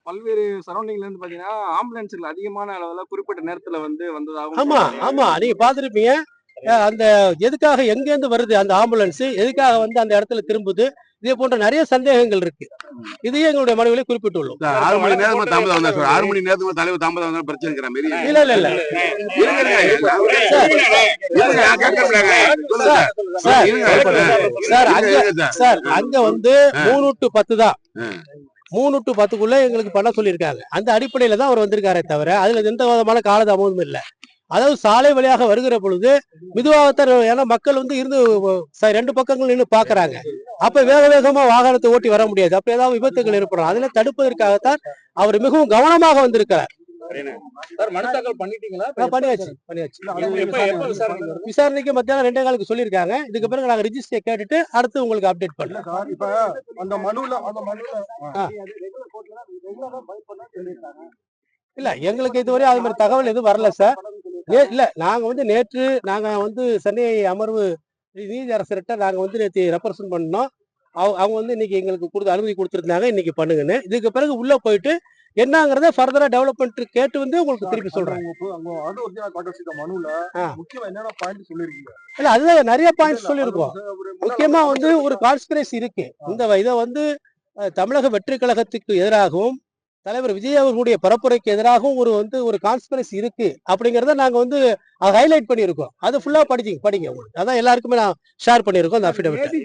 பல்வேறு சரௌண்டிங்ல இருந்து பாத்தீங்கன்னா ஆம்புலன்ஸ்கள் அதிகமான அளவுல குறிப்பிட்ட நேரத்துல வந்ததாகவும் ஆமா ஆமா நீங்க பாத்துருப்பீங்க. அந்த எதுக்காக எங்க இருந்து வருது அந்த ஆம்புலன்ஸ், எதுக்காக அந்த இடத்துல திரும்புது, இதே போன்ற நிறைய சந்தேகங்கள் இருக்கு. இதையே எங்களுடைய மனுவிலே குறிப்பிட்டுள்ளோம். 6 மணி நேரமா தாமதம் வந்தா சார், 6 மணி நேரத்துக்கு தலைவர் தாமதம் வந்தா பிரச்சனை இருக்கிற மாதிரி. இல்ல இல்ல இல்ல சார், அங்க 3 to 10 தான். 3 to 10க்குள்ள எங்களுக்கு பண்ண சொல்லியிருக்காங்க. அந்த அடிப்படையில தான் அவர் வந்திருக்காரே தவிர அதுல எந்த விதமான காலதாமதமும் இல்லை. அதாவது சாலை வழியாக வருகிற பொழுது மெதுவாகத்தான், ஏன்னா மக்கள் இருந்து 2 பக்கங்கள் நின்று பாக்குறாங்க. அப்ப வேக வேகமா வாகனத்தை ஓட்டி வர முடியாது. அப்ப ஏதாவது விபத்துகள் ஏற்படும். அதில் தடுப்பதற்காகத்தான் அவர் மிகவும் கவனமாக வந்திருக்கிறார். விசாரணைக்கு மத்தியானம் 2:15 சொல்லியிருக்காங்க. இதுக்கு பிறகு நாங்க ரிஜிஸ்டர் கேட்டுட்டு அடுத்து உங்களுக்கு அப்டேட் பண்ணலாம். இல்ல எங்களுக்கு இதுவரை அது மாதிரி தகவல் எதுவும் வரல சார். இல்ல நாங்க நேற்று சென்னை அமர்வு நீதியரசர்கிட்ட நாங்க நேற்று ரெப்ரசன்ட் பண்ணோம். அவங்க இன்னைக்கு எங்களுக்கு அனுமதி கொடுத்துருந்தாங்க, இன்னைக்கு பண்ணுங்கன்னு. இதுக்கு பிறகு உள்ள போயிட்டு என்னங்கறத ஃபர்தரா டெவலப்மெண்ட் கேட்டு உங்களுக்கு திருப்பி சொல்றேன். இல்ல அதுதான் நிறைய பாயிண்ட்ஸ் சொல்லியிருக்கோம். முக்கியமா ஒரு கான்ஸ்பிரசி இருக்கு. இதை தமிழக வெற்றி கழகத்துக்கு எதிராகவும் தலைவர் விஜய் அவர்களுடைய பரப்புரைக்கு எதிராகவும் ஒரு கான்ஸ்பிரசி இருக்கு அப்படிங்கறத நாங்க ஹைலைட் பண்ணியிருக்கோம். அது ஃபுல்லா படிங்க. அதான் எல்லாருக்குமே நான் ஷேர் பண்ணியிருக்கோம் அந்த அஃபிடவிட்.